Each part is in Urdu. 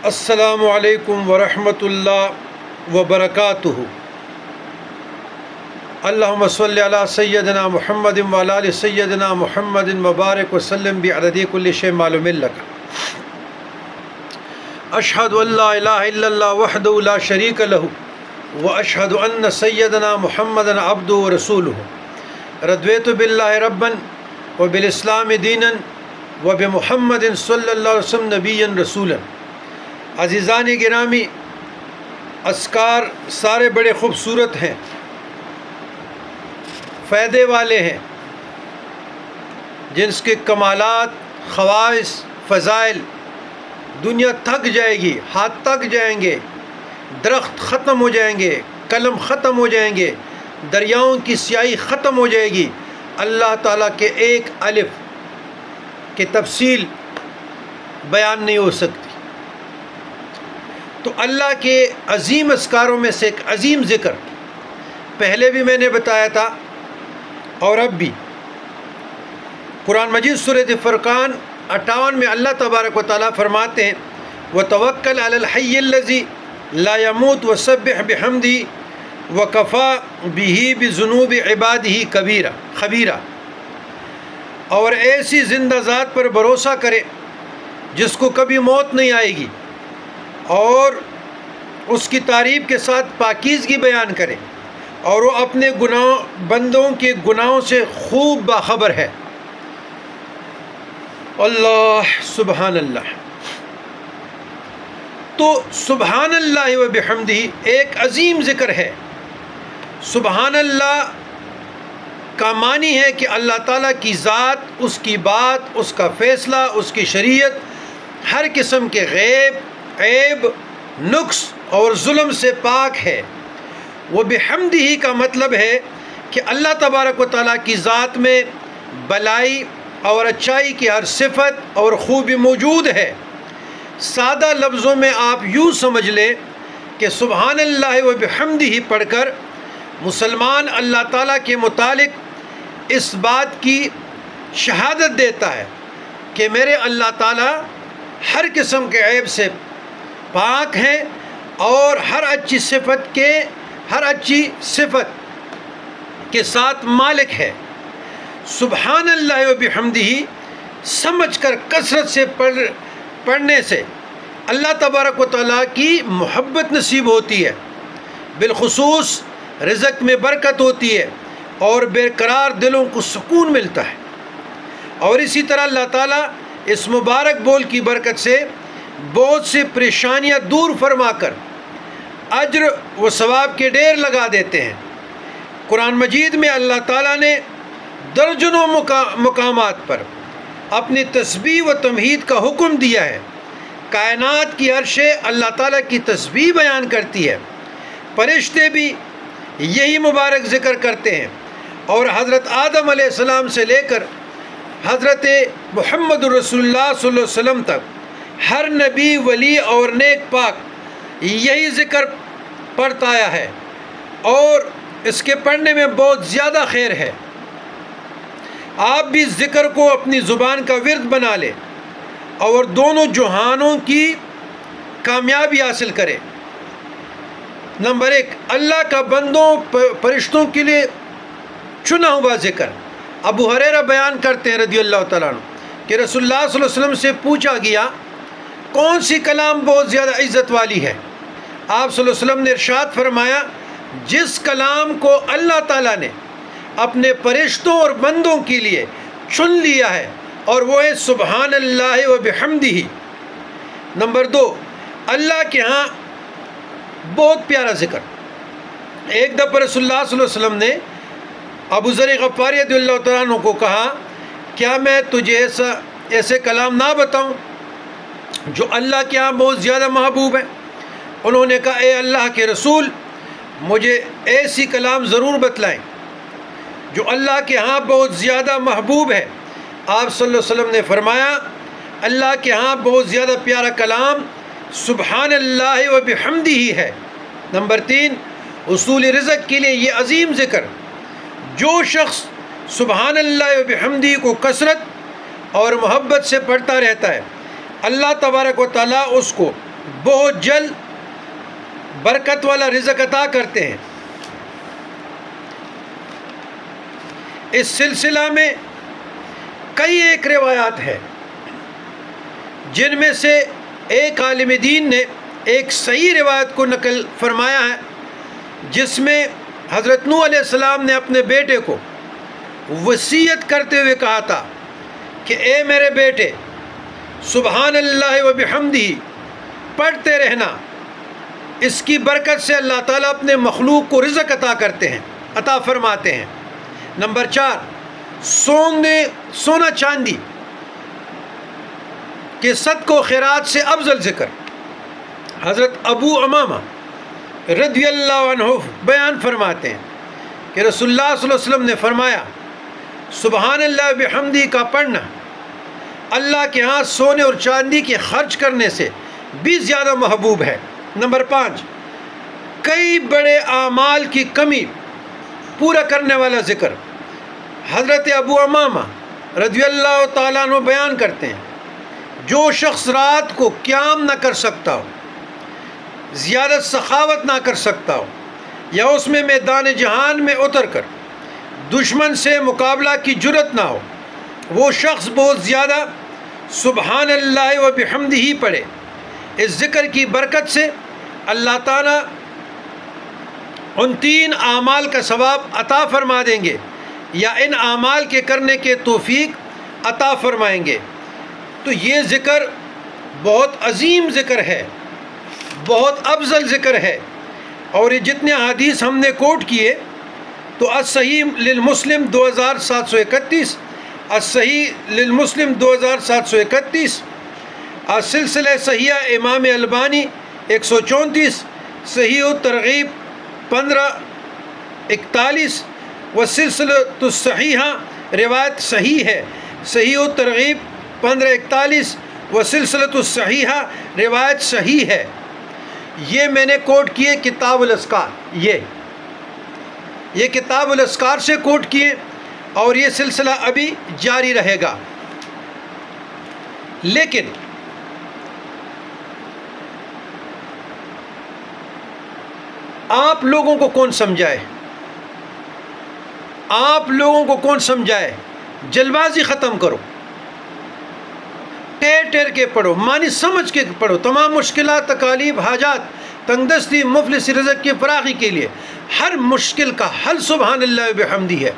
السلام علیکم ورحمۃ اللہ وبرکاتہ۔ اللہم صلی علی سیدنا محمد وعلی آل سیدنا محمد مبارک وسلم بعدد کل شیء معلوم لک۔ اشہد ان لا الہ الا اللہ وحدہ لا شریک لہ واشہد ان سیدنا محمد عبدہ ورسولہ۔ رضیت باللہ ربا وبالاسلام دینا وبمحمد صلی اللہ علیہ وسلم نبیا رسولا۔ عزیزان گرامی، اذکار سارے بڑے خوبصورت ہیں، فائدے والے ہیں، جن کے کمالات، خواص، فضائل دنیا تھک جائے گی، ہاتھ تک جائیں گے، درخت ختم ہو جائیں گے، قلم ختم ہو جائیں گے، دریاؤں کی سیاہی ختم ہو جائے گی، اللہ تعالیٰ کے ایک الف کی تفصیل بیان نہیں ہو سکتی۔ تو اللہ کے عظیم اذکاروں میں سے ایک عظیم ذکر پہلے بھی میں نے بتایا تھا اور اب بھی، قرآن مجید سورۃ فرقان 58 میں اللہ تبارک و تعالیٰ فرماتے ہیں وَتَوَكَّلْ عَلَى الْحَيِّ الَّذِي لَا يَمُوتُ وَسَبِّحْ بِحَمْدِهِ وَكَفَى بِهِ بِذُنُوبِ عِبَادِهِ خَبِيرًا۔ اور ایسی زندہ ذات پر بھروسہ کرے جس کو کبھی موت نہیں آئے گی، اور اس کی تعریف کے ساتھ پاکیزگی بیان کرے، اور وہ اپنے بندوں کے گناہوں سے خوب باخبر ہے۔ اللہ سبحان اللہ۔ تو سبحان اللہ و بحمدہ ایک عظیم ذکر ہے۔ سبحان اللہ کا معنی ہے کہ اللہ تعالیٰ کی ذات، اس کی بات، اس کا فیصلہ، اس کی شریعت ہر قسم کے عیب، نقص اور ظلم سے پاک ہے۔ وہ بحمدہ کا مطلب ہے کہ اللہ تبارک و تعالیٰ کی ذات میں بلائی اور اچائی کی ہر صفت اور خوبی موجود ہے۔ سادہ لفظوں میں آپ یوں سمجھ لیں کہ سبحان اللہ و بحمدہ پڑھ کر مسلمان اللہ تعالیٰ کے متعلق اس بات کی شہادت دیتا ہے کہ میرے اللہ تعالیٰ ہر قسم کے عیب سے پاک ہیں اور ہر اچھی صفت کے ساتھ مالک ہے۔ سبحان اللہ و بحمدہ سمجھ کر کثرت سے پڑھنے سے اللہ تبارک و تعالیٰ کی محبت نصیب ہوتی ہے، بالخصوص رزق میں برکت ہوتی ہے اور بے قرار دلوں کو سکون ملتا ہے۔ اور اسی طرح اللہ تعالیٰ اس مبارک بول کی برکت سے بہت سے پریشانیاں دور فرما کر اجر و ثواب کے ڈھیر لگا دیتے ہیں۔ قرآن مجید میں اللہ تعالیٰ نے درجنوں مقامات پر اپنی تسبیح و تمجید کا حکم دیا ہے۔ کائنات کی ہر شے اللہ تعالیٰ کی تسبیح بیان کرتی ہے، فرشتے بھی یہی مبارک ذکر کرتے ہیں، اور حضرت آدم علیہ السلام سے لے کر حضرت محمد رسول اللہ صلی اللہ علیہ وسلم تک ہر نبی، ولی اور نیک پاک یہی ذکر پڑھتا آیا ہے، اور اس کے پڑھنے میں بہت زیادہ خیر ہے۔ آپ بھی اس ذکر کو اپنی زبان کا ورد بنا لیں اور دونوں جہانوں کی کامیابی حاصل کریں۔ نمبر 1، اللہ کا بندوں فرشتوں کے لیے چنا ہوا ذکر۔ ابو ہریرہ بیان کرتے ہیں رضی اللہ تعالیٰ عنہ کہ رسول اللہ صلی اللہ علیہ وسلم سے پوچھا گیا کون سی کلام بہت زیادہ عزت والی ہے؟ آپ صلی اللہ علیہ وسلم نے ارشاد فرمایا جس کلام کو اللہ تعالیٰ نے اپنے فرشتوں اور بندوں کے لیے چن لیا ہے، اور وہ ہے سبحان اللہ و بحمدہ۔ نمبر 2، اللہ کے ہاں بہت پیارا ذکر۔ ایک دفعہ رسول اللہ صلی اللہ علیہ وسلم نے ابو ذر غفاری رضی اللہ تعالیٰ عنہ کو کہا کیا میں تجھے ایسے کلام نہ بتاؤں جو اللہ کے ہاں بہت زیادہ محبوب ہیں؟ انہوں نے کہا اے اللہ کے رسول، مجھے ایسی کلام ضرور بتلائیں جو اللہ کے ہاں بہت زیادہ محبوب ہے۔ آپ صلی اللہ علیہ وسلم نے فرمایا اللہ کے ہاں بہت زیادہ پیارا کلام سبحان اللہ و بحمدہ ہی ہے۔ نمبر 3، حصول رزق کے لیے یہ عظیم ذکر۔ جو شخص سبحان اللہ و بحمدہ کو کثرت اور محبت سے پڑھتا رہتا ہے، اللہ تبارک و تعالیٰ اس کو بہت جلد برکت والا رزق عطا کرتے ہیں۔ اس سلسلہ میں کئی ایک روایات ہیں، جن میں سے ایک عالم دین نے ایک صحیح روایت کو نقل فرمایا ہے، جس میں حضرت نوح علیہ السلام نے اپنے بیٹے کو وصیت کرتے ہوئے کہا تھا کہ اے میرے بیٹے، سبحان اللہ و بحمدہ پڑھتے رہنا، اس کی برکت سے اللہ تعالیٰ اپنے مخلوق کو رزق عطا کرتے ہیں، عطا فرماتے ہیں۔ نمبر 4، سونا چاندی کے صدقہ و خیرات سے افضل ذکر۔ حضرت ابو امامہ رضی اللہ عنہ بیان فرماتے ہیں کہ رسول اللہ صلی اللہ علیہ وسلم نے فرمایا، سبحان اللہ بحمدہ کا پڑھنا اللہ کے ہاں سونے اور چاندی کے خرچ کرنے سے بھی زیادہ محبوب ہے۔ نمبر 5، کئی بڑے اعمال کی کمی پورا کرنے والا ذکر۔ حضرت ابو امامہ رضی اللہ تعالیٰ عنہ بیان کرتے ہیں، جو شخص رات کو قیام نہ کر سکتا ہو، زیادہ سخاوت نہ کر سکتا ہو، یا اس میں میدان جہان میں اتر کر دشمن سے مقابلہ کی جرت نہ ہو، وہ شخص بہت زیادہ سبحان اللہ و بحمدہ ہی پڑھے۔ اس ذکر کی برکت سے اللہ تعالیٰ ان 3 اعمال کا ثواب عطا فرما دیں گے، یا ان اعمال کے کرنے کے توفیق عطا فرمائیں گے۔ تو یہ ذکر بہت عظیم ذکر ہے، بہت افضل ذکر ہے، اور یہ جتنے حدیث ہم نے کوٹ کیے تو الصحیح للمسلم 2731، الصحیح للمسلم 2731، السلسلہ صحیحہ امام البانی 134، صحیح الترغیب 1541، والسلسلۃ الصحیحہ روایت صحیح ہے، صحیح الترغیب 1541، والسلسلۃ الصحیحہ روایت صحیح ہے۔ یہ میں نے کوٹ کیے کتاب الاذکار، یہ کتاب الاذکار سے کوٹ کیے، اور یہ سلسلہ ابھی جاری رہے گا۔ لیکن آپ لوگوں کو کون سمجھائے؟ آپ لوگوں کو کون سمجھائے؟ جلد بازی ختم کرو، ٹیر کے پڑھو، معنی سمجھ کے پڑھو۔ تمام مشکلات، تکالیف، حاجات، تنگ دستی، مفلس رزق کی فراخی کے لیے ہر مشکل کا حل سبحان اللہ بحمدہ ہے۔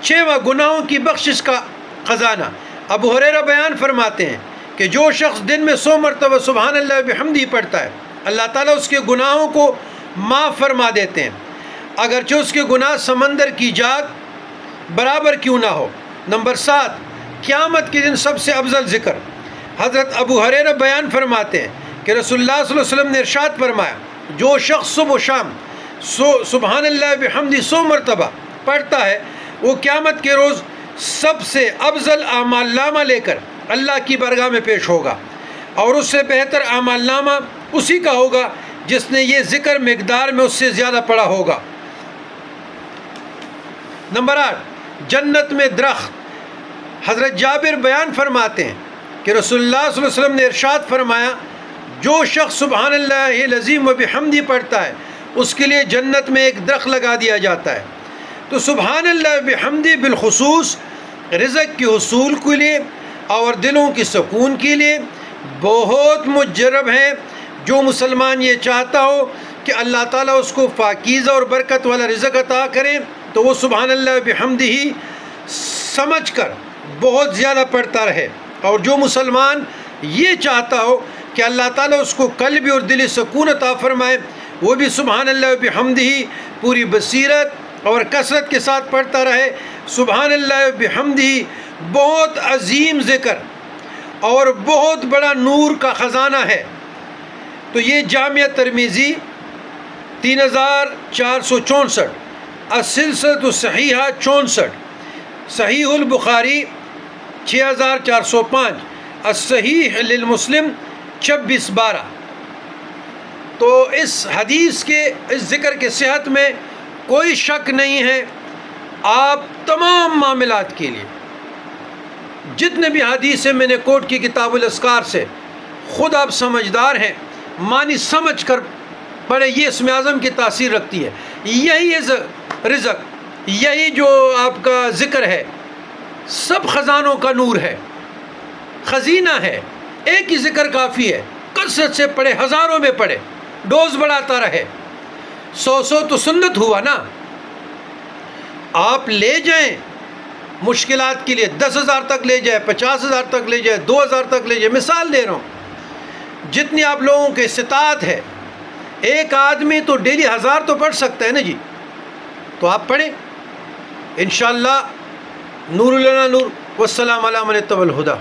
6واں، گناہوں کی بخشش کا خزانہ۔ ابو ہریرہ بیان فرماتے ہیں کہ جو شخص دن میں 100 مرتبہ سبحان اللہ بحمدہ پڑھتا ہے، اللہ تعالیٰ اس کے گناہوں کو معاف فرما دیتے ہیں، اگرچہ اس کے گناہ سمندر کی جاگ برابر کیوں نہ ہو۔ نمبر 7، قیامت کے دن سب سے افضل ذکر۔ حضرت ابو ہریرہ بیان فرماتے ہیں کہ رسول اللہ صلی اللہ علیہ وسلم نے ارشاد فرمایا، جو شخص صبح و شام سبحان اللہ بحمدہ 100 مرتبہ پڑھتا ہے، وہ قیامت کے روز سب سے افضل اعمال نامہ لے کر اللہ کی بارگاہ میں پیش ہوگا، اور اس سے بہتر اعمال نامہ اسی کا ہوگا جس نے یہ ذکر مقدار میں اس سے زیادہ پڑھا ہوگا۔ نمبر 8، جنت میں درخت۔ حضرت جابر بیان فرماتے ہیں کہ رسول اللہ صلی اللہ علیہ وسلم نے ارشاد فرمایا، جو شخص سبحان اللہ العظیم و بحمدہ پڑھتا ہے، اس کے لیے جنت میں ایک درخت لگا دیا جاتا ہے۔ تو سبحان اللہ بحمدہ بالخصوص رزق کے حصول کے لیے اور دلوں کی سکون کے لیے بہت مجرب ہے۔ جو مسلمان یہ چاہتا ہو کہ اللہ تعالیٰ اس کو پاکیزہ اور برکت والا رزق عطا کرے، تو وہ سبحان اللہ بحمدہ ہی سمجھ کر بہت زیادہ پڑھتا رہے، اور جو مسلمان یہ چاہتا ہو کہ اللہ تعالیٰ اس کو قلبی اور دلی سکون عطا فرمائے، وہ بھی سبحان اللہ بحمدہ ہی پوری بصیرت اور کثرت کے ساتھ پڑھتا رہے۔ سبحان اللہ بحمدہ بہت عظیم ذکر اور بہت بڑا نور کا خزانہ ہے۔ تو یہ جامعہ ترمذی 3464، السلسلۃ الصحیحہ 64، صحیح البخاری 6405، الصحیح للمسلم 2612۔ تو اس حدیث کے، اس ذکر کے صحت میں کوئی شک نہیں ہے۔ آپ تمام معاملات کے لیے جتنے بھی حدیثیں میں نے کوٹ کی کتاب الاذکار سے، خود آپ سمجھدار ہیں، معنی سمجھ کر پڑھیں، یہ اسم اعظم کی تاثیر رکھتی ہے۔ یہی رزق، یہی جو آپ کا ذکر ہے، سب خزانوں کا نور ہے، خزینہ ہے، ایک ہی ذکر کافی ہے، کثرت سے پڑھے، ہزاروں میں پڑھے، ڈوز بڑھاتا رہے۔ 100 تو سنت ہوا نا، آپ لے جائیں مشکلات کے لیے، 10,000 تک لے جائیں، 50,000 تک لے جائیں، 2,000 تک لے جائیں، مثال دے رہا ہوں، جتنی آپ لوگوں کے استطاعت ہے۔ ایک آدمی تو ڈیلی 1000 تو پڑھ سکتا ہے نا جی، تو آپ پڑھیں انشاءاللہ۔ نور لنا نور، والسلام علی من اتبع الہدی۔